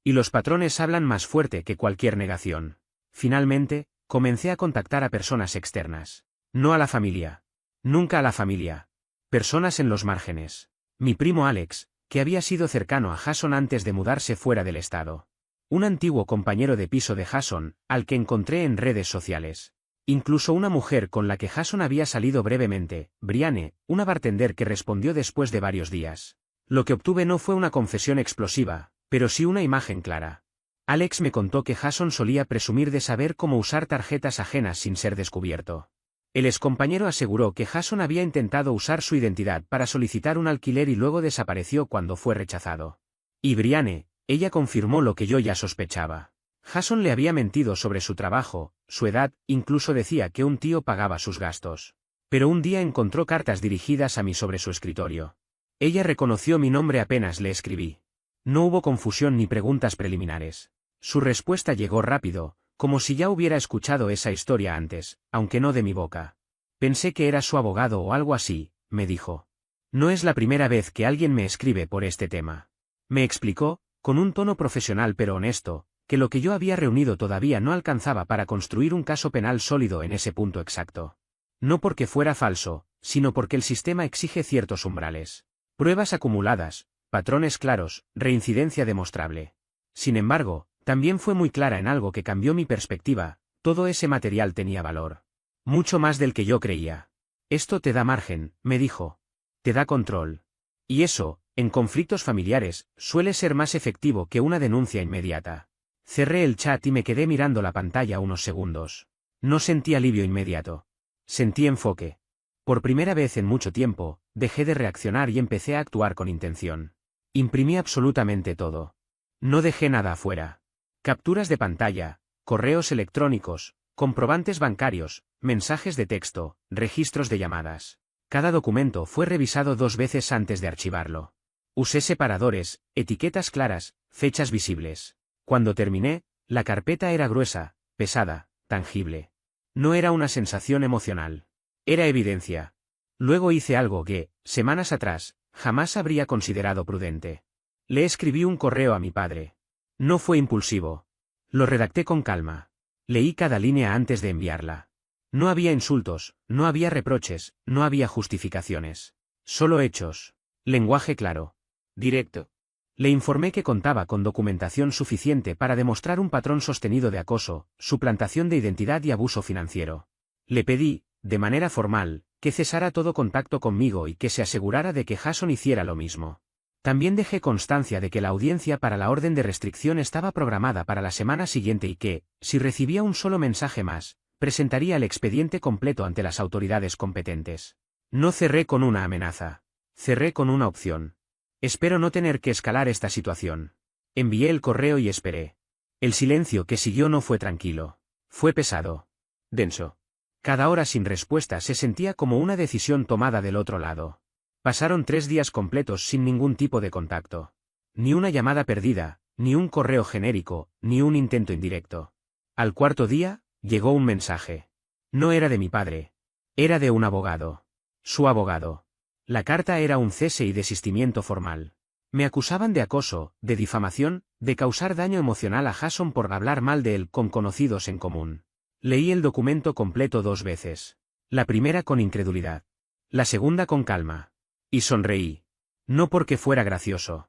Y los patrones hablan más fuerte que cualquier negación. Finalmente, comencé a contactar a personas externas. No a la familia. Nunca a la familia. Personas en los márgenes. Mi primo Alex, que había sido cercano a Jason antes de mudarse fuera del estado. Un antiguo compañero de piso de Jason, al que encontré en redes sociales. Incluso una mujer con la que Jason había salido brevemente, Brianne, una bartender que respondió después de varios días. Lo que obtuve no fue una confesión explosiva, pero sí una imagen clara. Alex me contó que Jason solía presumir de saber cómo usar tarjetas ajenas sin ser descubierto. El excompañero aseguró que Jason había intentado usar su identidad para solicitar un alquiler y luego desapareció cuando fue rechazado. Y Brianne, ella confirmó lo que yo ya sospechaba. Jason le había mentido sobre su trabajo, su edad, incluso decía que un tío pagaba sus gastos. Pero un día encontró cartas dirigidas a mí sobre su escritorio. Ella reconoció mi nombre apenas le escribí. No hubo confusión ni preguntas preliminares. Su respuesta llegó rápido, como si ya hubiera escuchado esa historia antes, aunque no de mi boca. Pensé que era su abogado o algo así, me dijo. No es la primera vez que alguien me escribe por este tema. Me explicó, con un tono profesional pero honesto, que lo que yo había reunido todavía no alcanzaba para construir un caso penal sólido en ese punto exacto. No porque fuera falso, sino porque el sistema exige ciertos umbrales. Pruebas acumuladas, patrones claros, reincidencia demostrable. Sin embargo, también fue muy clara en algo que cambió mi perspectiva: todo ese material tenía valor. Mucho más del que yo creía. Esto te da margen, me dijo. Te da control. Y eso, en conflictos familiares, suele ser más efectivo que una denuncia inmediata. Cerré el chat y me quedé mirando la pantalla unos segundos. No sentí alivio inmediato. Sentí enfoque. Por primera vez en mucho tiempo, dejé de reaccionar y empecé a actuar con intención. Imprimí absolutamente todo. No dejé nada afuera. Capturas de pantalla, correos electrónicos, comprobantes bancarios, mensajes de texto, registros de llamadas. Cada documento fue revisado 2 veces antes de archivarlo. Usé separadores, etiquetas claras, fechas visibles. Cuando terminé, la carpeta era gruesa, pesada, tangible. No era una sensación emocional. Era evidencia. Luego hice algo que, semanas atrás, jamás habría considerado prudente. Le escribí un correo a mi padre. No fue impulsivo. Lo redacté con calma. Leí cada línea antes de enviarla. No había insultos, no había reproches, no había justificaciones. Solo hechos. Lenguaje claro. Directo. Le informé que contaba con documentación suficiente para demostrar un patrón sostenido de acoso, suplantación de identidad y abuso financiero. Le pedí, de manera formal, que cesara todo contacto conmigo y que se asegurara de que Jason hiciera lo mismo. También dejé constancia de que la audiencia para la orden de restricción estaba programada para la semana siguiente y que, si recibía un solo mensaje más, presentaría el expediente completo ante las autoridades competentes. No cerré con una amenaza. Cerré con una opción. Espero no tener que escalar esta situación. Envié el correo y esperé. El silencio que siguió no fue tranquilo. Fue pesado. Denso. Cada hora sin respuesta se sentía como una decisión tomada del otro lado. Pasaron 3 días completos sin ningún tipo de contacto. Ni una llamada perdida, ni un correo genérico, ni un intento indirecto. Al cuarto día, llegó un mensaje. No era de mi padre. Era de un abogado. Su abogado. La carta era un cese y desistimiento formal. Me acusaban de acoso, de difamación, de causar daño emocional a Jason por hablar mal de él con conocidos en común. Leí el documento completo 2 veces. La primera con incredulidad. La segunda con calma. Y sonreí. No porque fuera gracioso,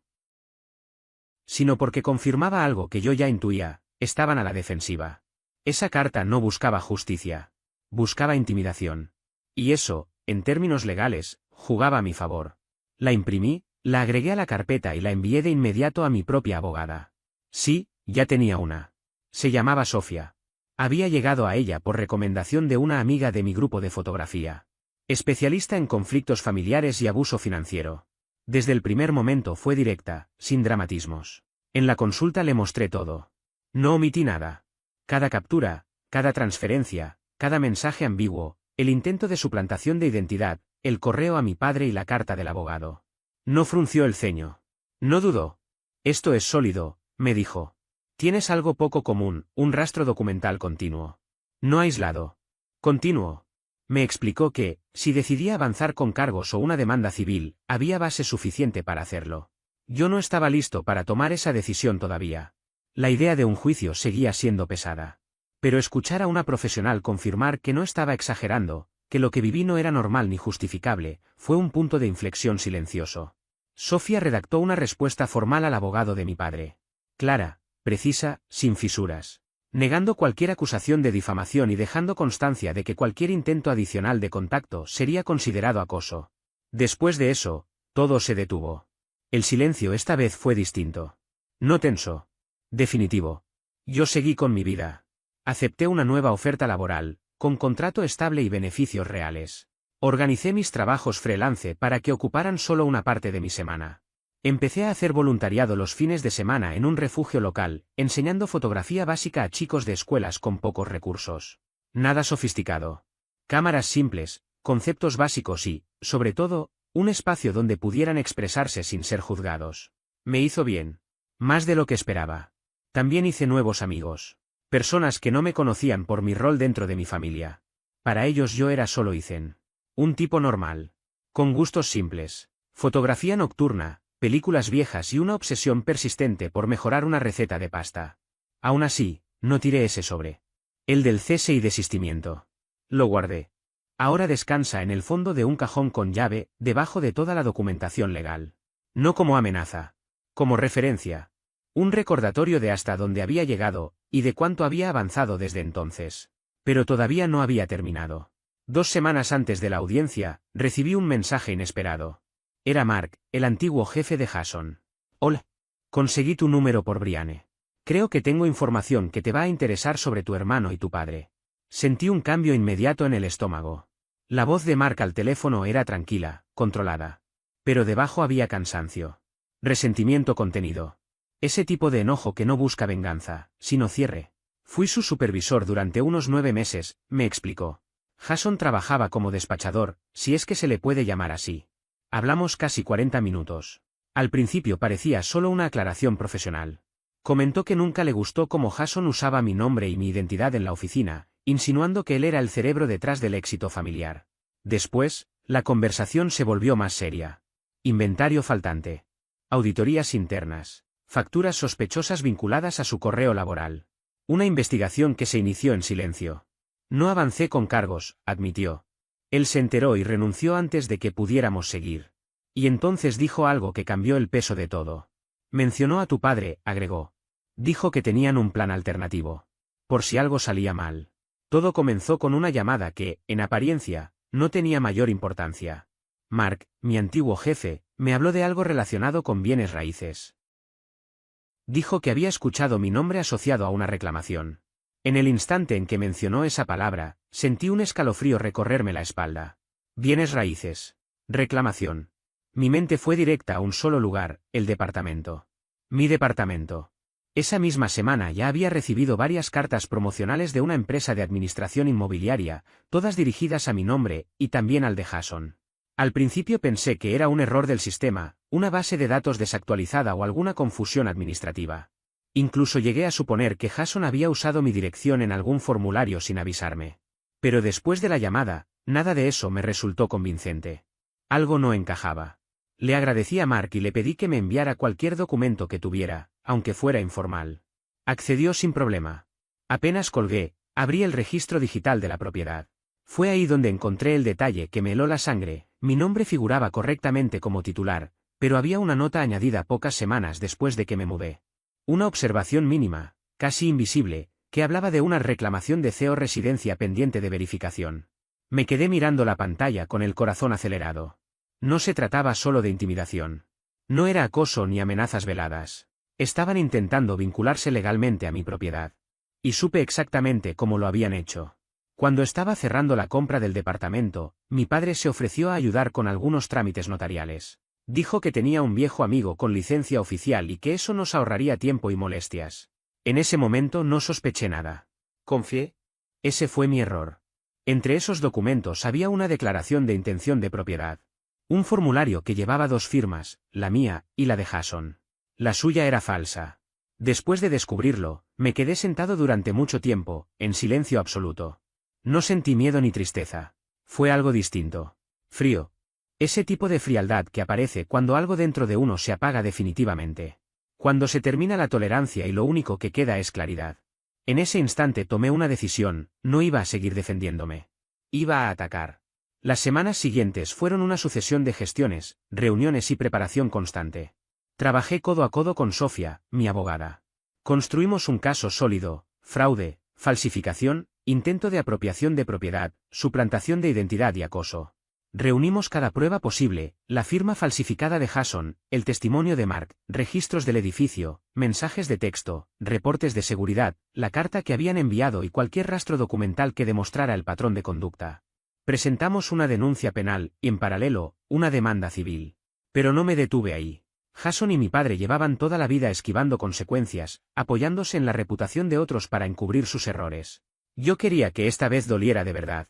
sino porque confirmaba algo que yo ya intuía: estaban a la defensiva. Esa carta no buscaba justicia. Buscaba intimidación. Y eso, en términos legales, jugaba a mi favor. La imprimí, la agregué a la carpeta y la envié de inmediato a mi propia abogada. Sí, ya tenía una. Se llamaba Sofía. Había llegado a ella por recomendación de una amiga de mi grupo de fotografía. Especialista en conflictos familiares y abuso financiero. Desde el primer momento fue directa, sin dramatismos. En la consulta le mostré todo. No omití nada. Cada captura, cada transferencia, cada mensaje ambiguo, el intento de suplantación de identidad, el correo a mi padre y la carta del abogado. No frunció el ceño. No dudó. Esto es sólido, me dijo. Tienes algo poco común, un rastro documental continuo. No aislado. Continuo. Me explicó que, si decidía avanzar con cargos o una demanda civil, había base suficiente para hacerlo. Yo no estaba listo para tomar esa decisión todavía. La idea de un juicio seguía siendo pesada. Pero escuchar a una profesional confirmar que no estaba exagerando, que lo que viví no era normal ni justificable, fue un punto de inflexión silencioso. Sofía redactó una respuesta formal al abogado de mi padre. Clara, precisa, sin fisuras. Negando cualquier acusación de difamación y dejando constancia de que cualquier intento adicional de contacto sería considerado acoso. Después de eso, todo se detuvo. El silencio esta vez fue distinto. No tenso. Definitivo. Yo seguí con mi vida. Acepté una nueva oferta laboral, con contrato estable y beneficios reales. Organicé mis trabajos freelance para que ocuparan solo una parte de mi semana. Empecé a hacer voluntariado los fines de semana en un refugio local, enseñando fotografía básica a chicos de escuelas con pocos recursos. Nada sofisticado. Cámaras simples, conceptos básicos y, sobre todo, un espacio donde pudieran expresarse sin ser juzgados. Me hizo bien. Más de lo que esperaba. También hice nuevos amigos. Personas que no me conocían por mi rol dentro de mi familia. Para ellos yo era solo Ethan. Un tipo normal. Con gustos simples. Fotografía nocturna, películas viejas y una obsesión persistente por mejorar una receta de pasta. Aún así, no tiré ese sobre. El del cese y desistimiento. Lo guardé. Ahora descansa en el fondo de un cajón con llave, debajo de toda la documentación legal. No como amenaza. Como referencia. Un recordatorio de hasta dónde había llegado, y de cuánto había avanzado desde entonces. Pero todavía no había terminado. 2 semanas antes de la audiencia, recibí un mensaje inesperado. Era Mark, el antiguo jefe de Jason. Hola. Conseguí tu número por Brianne. Creo que tengo información que te va a interesar sobre tu hermano y tu padre. Sentí un cambio inmediato en el estómago. La voz de Mark al teléfono era tranquila, controlada. Pero debajo había cansancio. Resentimiento contenido. Ese tipo de enojo que no busca venganza, sino cierre. Fui su supervisor durante unos 9 meses, me explicó. Jason trabajaba como despachador, si es que se le puede llamar así. Hablamos casi 40 minutos. Al principio parecía solo una aclaración profesional. Comentó que nunca le gustó cómo Jason usaba mi nombre y mi identidad en la oficina, insinuando que él era el cerebro detrás del éxito familiar. Después, la conversación se volvió más seria. Inventario faltante. Auditorías internas. Facturas sospechosas vinculadas a su correo laboral. Una investigación que se inició en silencio. No avancé con cargos, admitió. Él se enteró y renunció antes de que pudiéramos seguir. Y entonces dijo algo que cambió el peso de todo. Mencionó a tu padre, agregó. Dijo que tenían un plan alternativo. Por si algo salía mal. Todo comenzó con una llamada que, en apariencia, no tenía mayor importancia. Mark, mi antiguo jefe, Me habló de algo relacionado con bienes raíces. Dijo que había escuchado mi nombre asociado a una reclamación. En el instante en que mencionó esa palabra, sentí un escalofrío recorrerme la espalda. Bienes raíces. Reclamación. Mi mente fue directa a un solo lugar, el departamento. Mi departamento. Esa misma semana ya había recibido varias cartas promocionales de una empresa de administración inmobiliaria, todas dirigidas a mi nombre, y también al de Jason. Al principio pensé que era un error del sistema, una base de datos desactualizada o alguna confusión administrativa. Incluso llegué a suponer que Jason había usado mi dirección en algún formulario sin avisarme. Pero después de la llamada, nada de eso me resultó convincente. Algo no encajaba. Le agradecí a Mark y le pedí que me enviara cualquier documento que tuviera, aunque fuera informal. Accedió sin problema. Apenas colgué, abrí el registro digital de la propiedad. Fue ahí donde encontré el detalle que me heló la sangre. Mi nombre figuraba correctamente como titular, pero había una nota añadida pocas semanas después de que me mudé. Una observación mínima, casi invisible, que hablaba de una reclamación de CEO residencia pendiente de verificación. Me quedé mirando la pantalla con el corazón acelerado. No se trataba solo de intimidación. No era acoso ni amenazas veladas. Estaban intentando vincularse legalmente a mi propiedad. Y supe exactamente cómo lo habían hecho. Cuando estaba cerrando la compra del departamento, mi padre se ofreció a ayudar con algunos trámites notariales. Dijo que tenía un viejo amigo con licencia oficial y que eso nos ahorraría tiempo y molestias. En ese momento no sospeché nada. Confié. Ese fue mi error. Entre esos documentos había una declaración de intención de propiedad. Un formulario que llevaba 2 firmas, la mía y la de Jason. La suya era falsa. Después de descubrirlo, me quedé sentado durante mucho tiempo, en silencio absoluto. No sentí miedo ni tristeza. Fue algo distinto. Frío. Ese tipo de frialdad que aparece cuando algo dentro de uno se apaga definitivamente. Cuando se termina la tolerancia y lo único que queda es claridad. En ese instante tomé una decisión, no iba a seguir defendiéndome. Iba a atacar. Las semanas siguientes fueron una sucesión de gestiones, reuniones y preparación constante. Trabajé codo a codo con Sofía, mi abogada. Construimos un caso sólido: fraude, falsificación, intento de apropiación de propiedad, suplantación de identidad y acoso. Reunimos cada prueba posible: la firma falsificada de Jason, el testimonio de Mark, registros del edificio, mensajes de texto, reportes de seguridad, la carta que habían enviado y cualquier rastro documental que demostrara el patrón de conducta. Presentamos una denuncia penal, y en paralelo, una demanda civil. Pero no me detuve ahí. Jason y mi padre llevaban toda la vida esquivando consecuencias, apoyándose en la reputación de otros para encubrir sus errores. Yo quería que esta vez doliera de verdad.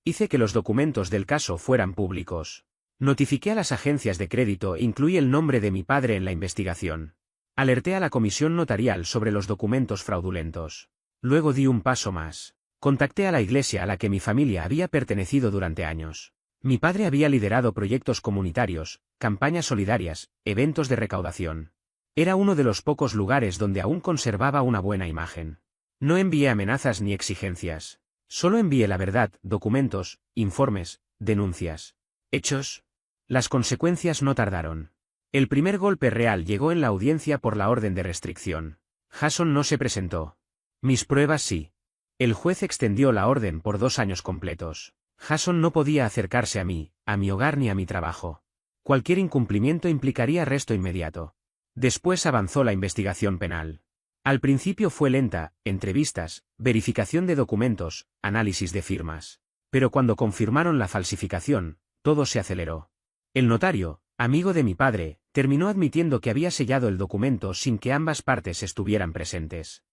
Hice que los documentos del caso fueran públicos. Notifiqué a las agencias de crédito e incluí el nombre de mi padre en la investigación. Alerté a la comisión notarial sobre los documentos fraudulentos. Luego di un paso más. Contacté a la iglesia a la que mi familia había pertenecido durante años. Mi padre había liderado proyectos comunitarios, campañas solidarias, eventos de recaudación. Era uno de los pocos lugares donde aún conservaba una buena imagen. No envié amenazas ni exigencias. Solo envié la verdad: documentos, informes, denuncias. Hechos. Las consecuencias no tardaron. El primer golpe real llegó en la audiencia por la orden de restricción. Jason no se presentó. Mis pruebas sí. El juez extendió la orden por 2 años completos. Jason no podía acercarse a mí, a mi hogar ni a mi trabajo. Cualquier incumplimiento implicaría arresto inmediato. Después avanzó la investigación penal. Al principio fue lenta: entrevistas, verificación de documentos, análisis de firmas. Pero cuando confirmaron la falsificación, todo se aceleró. El notario, amigo de mi padre, terminó admitiendo que había sellado el documento sin que ambas partes estuvieran presentes.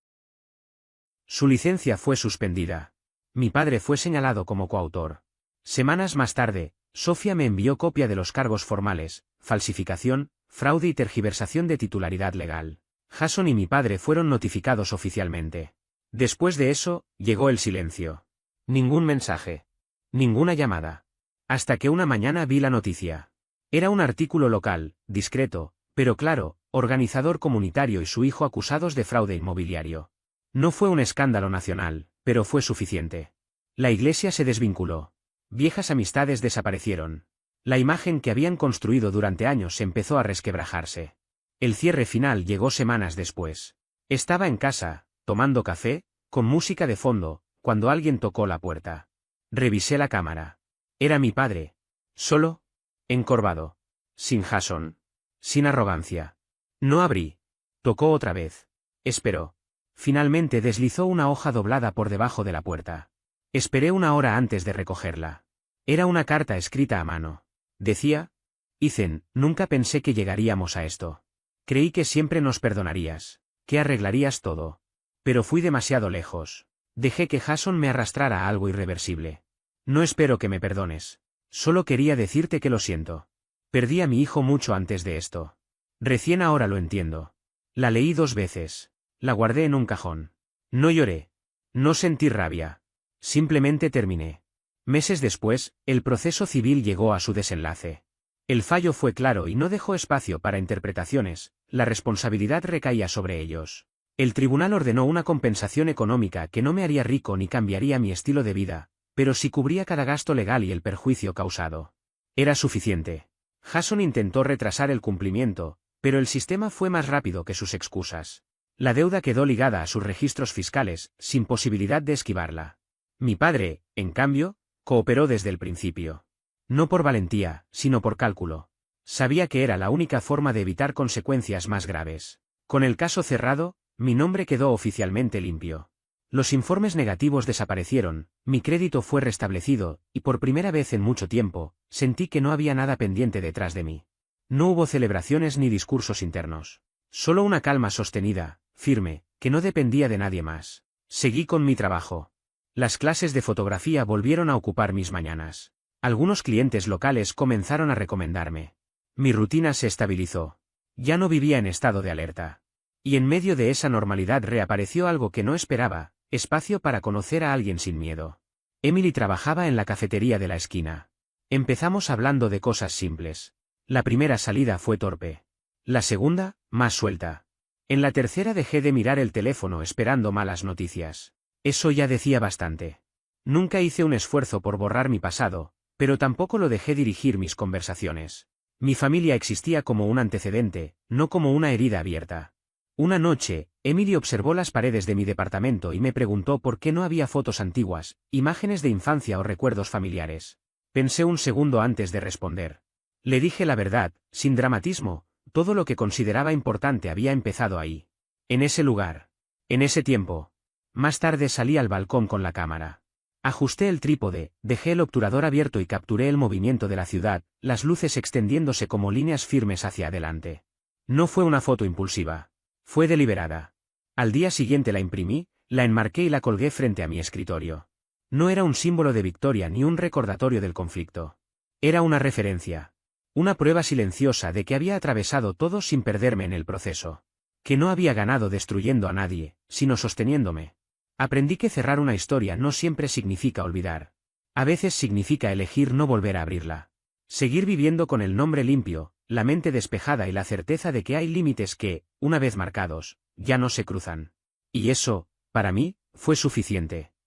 Su licencia fue suspendida. Mi padre fue señalado como coautor. Semanas más tarde, Sofía me envió copia de los cargos formales: falsificación, fraude y tergiversación de titularidad legal. Jason y mi padre fueron notificados oficialmente. Después de eso, llegó el silencio. Ningún mensaje. Ninguna llamada. Hasta que una mañana vi la noticia. Era un artículo local, discreto, pero claro: organizador comunitario y su hijo acusados de fraude inmobiliario. No fue un escándalo nacional, pero fue suficiente. La iglesia se desvinculó. Viejas amistades desaparecieron. La imagen que habían construido durante años empezó a resquebrajarse. El cierre final llegó semanas después. Estaba en casa, tomando café, con música de fondo, cuando alguien tocó la puerta. Revisé la cámara. Era mi padre. Solo, encorvado. Sin Jason. Sin arrogancia. No abrí. Tocó otra vez. Esperó. Finalmente deslizó una hoja doblada por debajo de la puerta. Esperé una hora antes de recogerla. Era una carta escrita a mano. Decía: Ethan, nunca pensé que llegaríamos a esto. Creí que siempre nos perdonarías, que arreglarías todo. Pero fui demasiado lejos. Dejé que Jason me arrastrara a algo irreversible. No espero que me perdones. Solo quería decirte que lo siento. Perdí a mi hijo mucho antes de esto. Recién ahora lo entiendo. La leí 2 veces. La guardé en un cajón. No lloré. No sentí rabia. Simplemente terminé. Meses después, el proceso civil llegó a su desenlace. El fallo fue claro y no dejó espacio para interpretaciones, la responsabilidad recaía sobre ellos. El tribunal ordenó una compensación económica que no me haría rico ni cambiaría mi estilo de vida, pero sí cubría cada gasto legal y el perjuicio causado. Era suficiente. Jason intentó retrasar el cumplimiento, pero el sistema fue más rápido que sus excusas. La deuda quedó ligada a sus registros fiscales, sin posibilidad de esquivarla. Mi padre, en cambio, cooperó desde el principio. No por valentía, sino por cálculo. Sabía que era la única forma de evitar consecuencias más graves. Con el caso cerrado, mi nombre quedó oficialmente limpio. Los informes negativos desaparecieron, mi crédito fue restablecido, y por primera vez en mucho tiempo, sentí que no había nada pendiente detrás de mí. No hubo celebraciones ni discursos internos. Solo una calma sostenida, firme, que no dependía de nadie más. Seguí con mi trabajo. Las clases de fotografía volvieron a ocupar mis mañanas. Algunos clientes locales comenzaron a recomendarme. Mi rutina se estabilizó. Ya no vivía en estado de alerta. Y en medio de esa normalidad reapareció algo que no esperaba, espacio para conocer a alguien sin miedo. Emily trabajaba en la cafetería de la esquina. Empezamos hablando de cosas simples. La primera salida fue torpe. La segunda, más suelta. En la tercera dejé de mirar el teléfono esperando malas noticias. Eso ya decía bastante. Nunca hice un esfuerzo por borrar mi pasado, pero tampoco lo dejé dirigir mis conversaciones. Mi familia existía como un antecedente, no como una herida abierta. Una noche, Emily observó las paredes de mi departamento y me preguntó por qué no había fotos antiguas, imágenes de infancia o recuerdos familiares. Pensé un segundo antes de responder. Le dije la verdad, sin dramatismo, todo lo que consideraba importante había empezado ahí. En ese lugar. En ese tiempo. Más tarde salí al balcón con la cámara. Ajusté el trípode, dejé el obturador abierto y capturé el movimiento de la ciudad, las luces extendiéndose como líneas firmes hacia adelante. No fue una foto impulsiva. Fue deliberada. Al día siguiente la imprimí, la enmarqué y la colgué frente a mi escritorio. No era un símbolo de victoria ni un recordatorio del conflicto. Era una referencia. Una prueba silenciosa de que había atravesado todo sin perderme en el proceso. Que no había ganado destruyendo a nadie, sino sosteniéndome. Aprendí que cerrar una historia no siempre significa olvidar. A veces significa elegir no volver a abrirla. Seguir viviendo con el nombre limpio, la mente despejada y la certeza de que hay límites que, una vez marcados, ya no se cruzan. Y eso, para mí, fue suficiente.